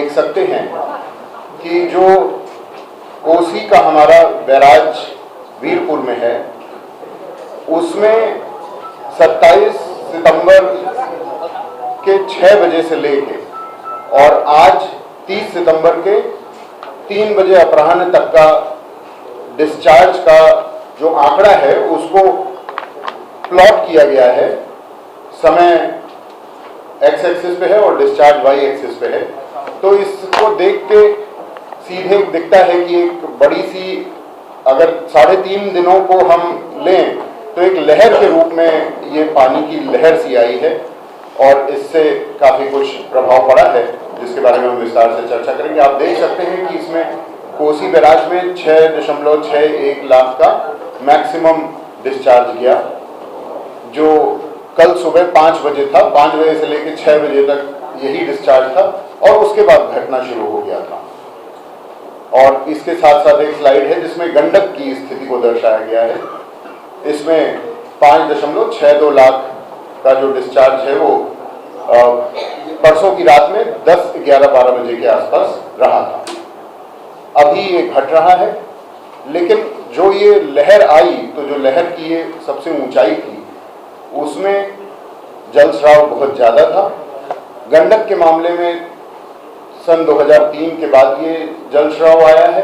देख सकते हैं कि जो कोसी का हमारा बैराज वीरपुर में है, उसमें 27 सितंबर के 6 बजे से लेके और आज 30 सितंबर के 3 बजे अपराह्न तक का डिस्चार्ज का जो आंकड़ा है उसको प्लॉट किया गया है। समय एक्स एक्सिस पे है और डिस्चार्ज वाई एक्सिस पे है। तो इसको देख के सीधे दिखता है कि एक बड़ी सी, अगर 3.5 दिनों को हम लें तो एक लहर के रूप में ये पानी की लहर सी आई है और इससे काफ़ी कुछ प्रभाव पड़ा है, जिसके बारे में हम विस्तार से चर्चा करेंगे। आप देख सकते हैं कि इसमें कोसी बैराज में 6.61 लाख का मैक्सिमम डिस्चार्ज गया, जो कल सुबह 5 बजे था। 5 बजे से लेकर 6 बजे तक यही डिस्चार्ज था और उसके बाद घटना शुरू हो गया था। और इसके साथ साथ एक स्लाइड है जिसमें गंडक की स्थिति को दर्शाया गया है। इसमें 5.62 लाख का जो डिस्चार्ज है वो परसों की रात में 10, 11, 12 बजे के आसपास रहा था। अभी ये घट रहा है, लेकिन जो ये लहर आई, तो जो लहर की ये सबसे ऊंचाई थी, उसमें जलस्राव बहुत ज़्यादा था। गंडक के मामले में सन 2003 के बाद ये जलस्राव आया है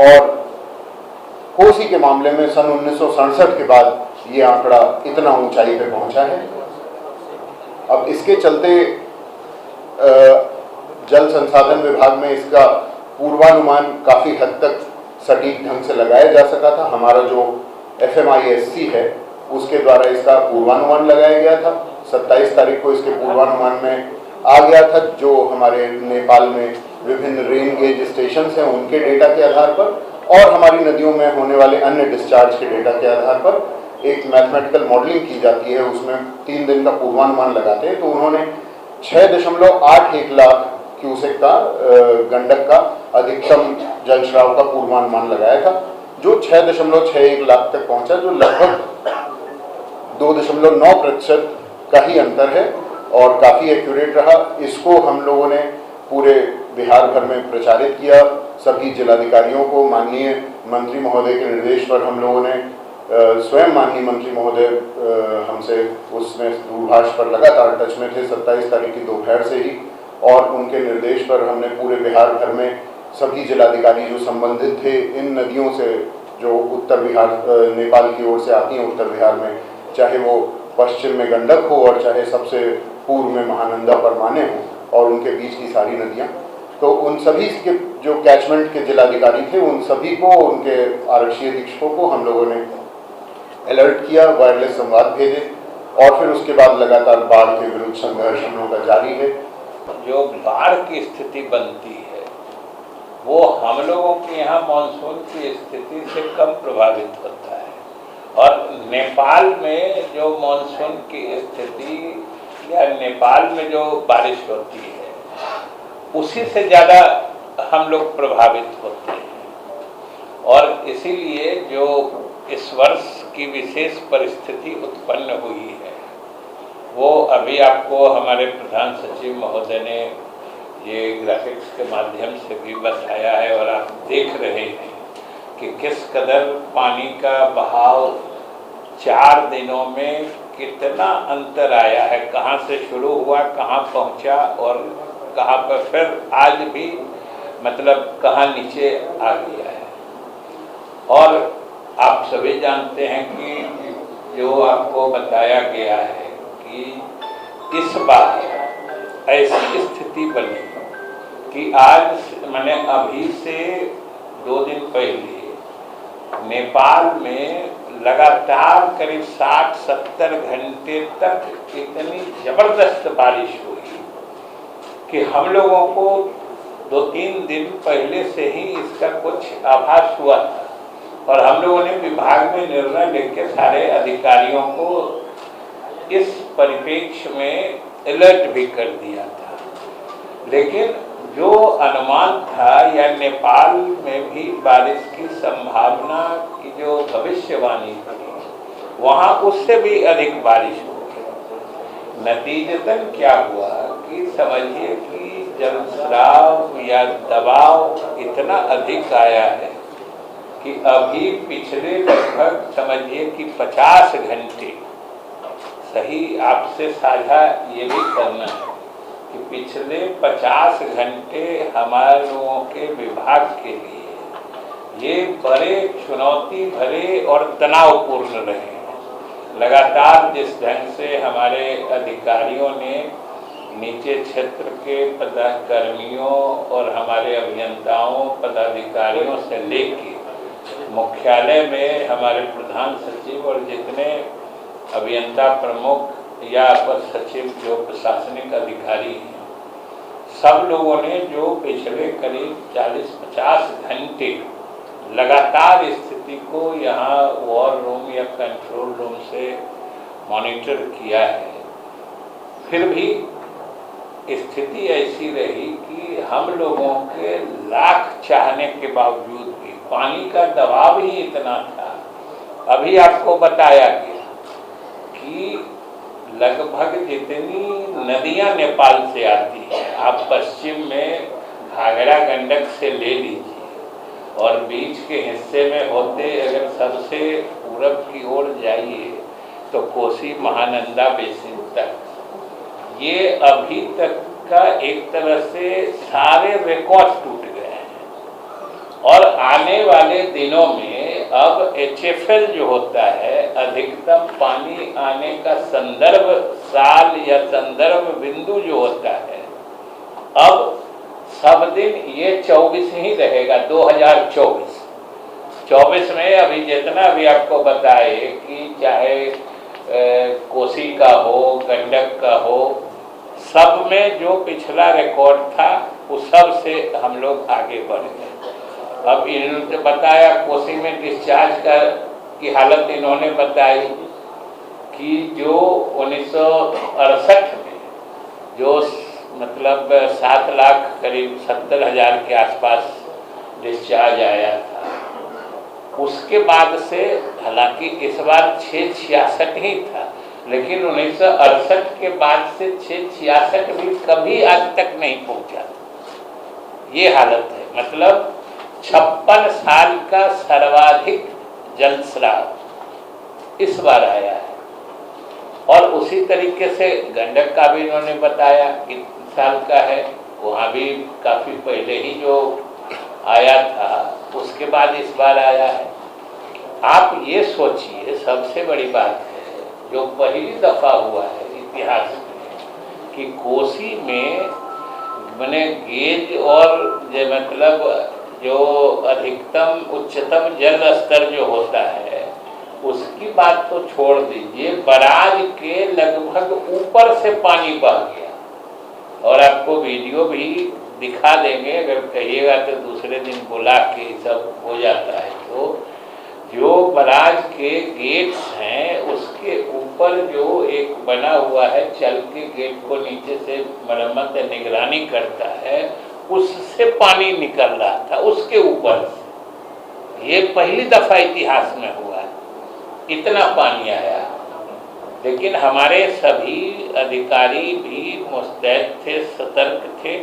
और कोसी के मामले में सन 1967 के बाद ये आंकड़ा इतना ऊंचाई पे पहुंचा है। अब इसके चलते जल संसाधन विभाग में इसका पूर्वानुमान काफ़ी हद तक सटीक ढंग से लगाया जा सका था। हमारा जो FMISC है उसके द्वारा इसका पूर्वानुमान लगाया गया था। 27 तारीख को इसके पूर्वानुमान में आ गया था, जो हमारे नेपाल में विभिन्न रेन गेज स्टेशन हैं उनके डेटा के आधार पर और हमारी नदियों में होने वाले अन्य डिस्चार्ज के डेटा के आधार पर एक मैथमेटिकल मॉडलिंग की जाती है। उसमें 3 दिन का पूर्वानुमान लगाते हैं। तो उन्होंने 6.81 लाख क्यूसेक का गंडक का अधिकतम जलस्राव का पूर्वानुमान लगाया था, जो 6.61 लाख तक पहुंचा, जो लगभग 2.9% का ही अंतर है और काफ़ी एक्यूरेट रहा। इसको हम लोगों ने पूरे बिहार भर में प्रचारित किया। सभी जिलाधिकारियों को माननीय मंत्री महोदय के निर्देश पर हम लोगों ने स्वयं माननीय मंत्री महोदय हमसे उसमें दूरभाष पर लगातार टच में थे 27 तारीख की दोपहर से ही, और उनके निर्देश पर हमने पूरे बिहार भर में सभी जिलाधिकारी जो संबंधित थे इन नदियों से, जो उत्तर बिहार नेपाल की ओर से आती हैं उत्तर बिहार में, चाहे वो पश्चिम में गंडक हो और चाहे सबसे पूर्व में महानंदा परमाने हो और उनके बीच की सारी नदियाँ, तो उन सभी के जो कैचमेंट के जिलाधिकारी थे उन सभी को, उनके आरक्षी अधीक्षकों को हम लोगों ने अलर्ट किया, वायरलेस संवाद भेजे और फिर उसके बाद लगातार बाढ़ के विरुद्ध संघर्ष हम लोगों का जारी है। जो बाढ़ की स्थिति बनती है वो हम लोगों के यहाँ मानसून की स्थिति से कम प्रभावित होता है, और नेपाल में जो मानसून की स्थिति या नेपाल में जो बारिश होती है उसी से ज़्यादा हम लोग प्रभावित होते हैं। और इसीलिए जो इस वर्ष की विशेष परिस्थिति उत्पन्न हुई है वो अभी आपको हमारे प्रधान सचिव महोदय ने ये ग्राफिक्स के माध्यम से भी बताया है और आप देख रहे हैं कि किस कदर पानी का बहाव 4 दिनों में कितना अंतर आया है, कहाँ से शुरू हुआ, कहाँ पहुँचा और कहाँ पर फिर आज भी मतलब कहाँ नीचे आ गया है। और आप सभी जानते हैं कि जो आपको बताया गया है कि इस बार ऐसी स्थिति बनी कि आज मैंने अभी से 2 दिन पहले नेपाल में लगातार करीब 60-70 घंटे तक इतनी ज़बरदस्त बारिश हुई कि हम लोगों को 2-3 दिन पहले से ही इसका कुछ आभास हुआ था और हम लोगों ने विभाग में निर्णय लेकर सारे अधिकारियों को इस परिप्रेक्ष्य में अलर्ट भी कर दिया था। लेकिन जो अनुमान था या नेपाल में भी बारिश की संभावना की जो भविष्यवाणी थी वहाँ उससे भी अधिक बारिश हो गई। नतीजतन क्या हुआ कि समझिए कि जल कटाव या दबाव इतना अधिक आया है कि अभी पिछले लगभग समझिए कि 50 घंटे, सही आपसे साझा ये भी करना है कि पिछले 50 घंटे हमारे लोगों के विभाग के लिए ये बड़े चुनौती भरे और तनावपूर्ण रहे हैं। लगातार जिस ढंग से हमारे अधिकारियों ने नीचे क्षेत्र के पदाधिकारियों और हमारे अभियंताओं पदाधिकारियों से लेकर मुख्यालय में हमारे प्रधान सचिव और जितने अभियंता प्रमुख या अपर सचिव जो प्रशासनिक अधिकारी हैं, सब लोगों ने जो पिछले करीब 40-50 घंटे लगातार स्थिति को यहाँ वॉर रूम या कंट्रोल रूम से मॉनिटर किया है, फिर भी स्थिति ऐसी रही कि हम लोगों के लाख चाहने के बावजूद भी पानी का दबाव ही इतना था। अभी आपको बताया गया कि लगभग जितनी नदियां नेपाल से आती हैं, आप पश्चिम में घाघरा गंडक से ले लीजिए और बीच के हिस्से में होते अगर सबसे पूरब की ओर जाइए तो कोसी महानंदा बेसिन तक, ये अभी तक का एक तरह से सारे रिकॉर्ड टूट गए हैं। और आने वाले दिनों में अब HFL जो होता है, अधिकतम पानी आने का संदर्भ साल या संदर्भ बिंदु जो होता है, अब सब दिन ये 24 ही रहेगा। 2024 में अभी जितना भी आपको बताए कि चाहे कोसी का हो, गंडक का हो, सब में जो पिछला रिकॉर्ड था उस सब से हम लोग आगे बढ़ गए। अब इन्होंने बताया कोसी में डिस्चार्ज की हालत इन्होंने बताई कि जो 1968 में जो मतलब 7 लाख करीब 70,000 के आसपास डिस्चार्ज आया था, उसके बाद से हालांकि इस बार 666 ही था, लेकिन 1968 के बाद से 666 भी कभी आज तक नहीं पहुंचा। ये हालत है, मतलब 56 साल का सर्वाधिक जलस्राव इस बार आया है। और उसी तरीके से गंडक का भी इन्होंने बताया कितने साल का है, वहाँ भी काफ़ी पहले ही जो आया था उसके बाद इस बार आया है। आप ये सोचिए, सबसे बड़ी बात है जो पहली दफ़ा हुआ है इतिहास में कि कोसी में मैंने गेज और जो मतलब जो अधिकतम उच्चतम जल स्तर जो होता है उसकी बात तो छोड़ दीजिए, बराज के लगभग ऊपर से पानी बह गया। और आपको वीडियो भी दिखा देंगे, अगर कहिएगा तो दूसरे दिन बुला के सब हो जाता है। तो जो बराज के गेट्स हैं उसके ऊपर जो एक बना हुआ है, चल के गेट को नीचे से मरम्मत निगरानी करता है, उससे पानी निकल रहा था उसके ऊपर से। ये पहली दफा इतिहास में हुआ है, इतना पानी आया। लेकिन हमारे सभी अधिकारी भी मुस्तैद थे, सतर्क थे।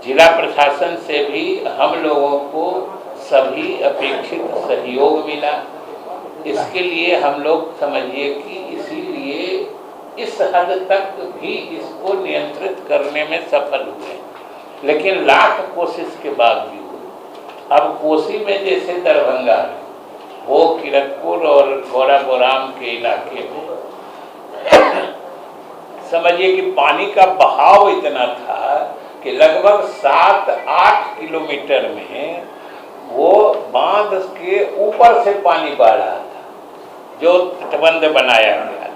जिला प्रशासन से भी हम लोगों को सभी अपेक्षित सहयोग मिला। इसके लिए हम लोग समझिए कि इसीलिए इस हद तक भी इसको नियंत्रित करने में सफल हुए। लेकिन लाख कोशिश के बावजूद अब कोसी में जैसे दरभंगा में, वो किरतपुर और गोराबोराम के इलाके में समझिए कि पानी का बहाव इतना था कि लगभग 7-8 किलोमीटर में वो बांध के ऊपर से पानी बह रहा था जो तटबंध बनाया गया था।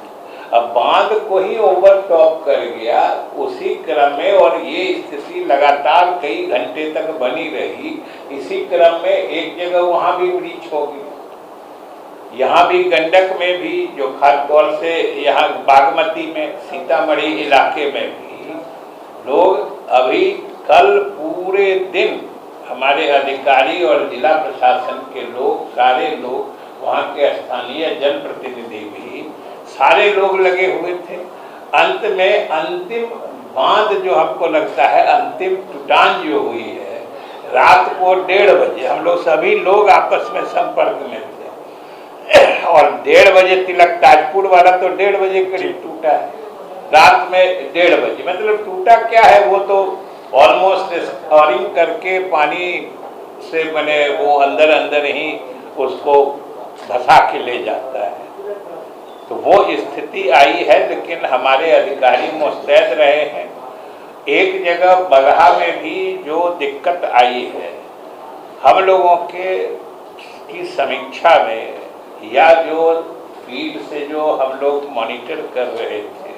अब बांध को ही ओवरटॉप कर गया उसी क्रम में, और ये स्थिति लगातार कई घंटे तक बनी रही। इसी क्रम में एक जगह वहाँ भी ब्रीच हो गई। यहाँ भी गंडक में भी जो खासतौर से यहाँ बागमती में, सीतामढ़ी इलाके में भी लोग अभी कल पूरे दिन हमारे अधिकारी और जिला प्रशासन के लोग, सारे लोग, वहाँ के स्थानीय जनप्रतिनिधि भी, सारे लोग लगे हुए थे। अंत में अंतिम बांध जो हमको लगता है अंतिम टूटान जो हुई है, रात को 1:30 बजे हम लोग सभी लोग आपस में संपर्क में थे और 1:30 बजे तिलक ताजपुर वाला तो 1:30 बजे करीब टूटा है, रात में 1:30 बजे। मतलब टूटा क्या है, वो तो ऑलमोस्ट स्कॉरिंग करके पानी से बने वो अंदर अंदर ही उसको धसा के ले जाता है। तो वो स्थिति आई है, लेकिन हमारे अधिकारी मुस्तैद रहे हैं। एक जगह बगहा में भी जो दिक्कत आई है, हम लोगों की समीक्षा में या जो फील्ड से जो हम लोग मॉनिटर कर रहे थे,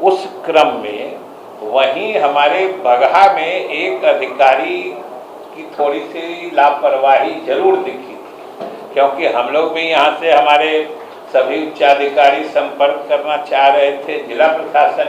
उस क्रम में वहीं हमारे बगहा में एक अधिकारी की थोड़ी सी लापरवाही जरूर दिखी थी, क्योंकि हम लोग भी यहाँ से हमारे सभी उच्चाधिकारी संपर्क करना चाह रहे थे, जिला प्रशासन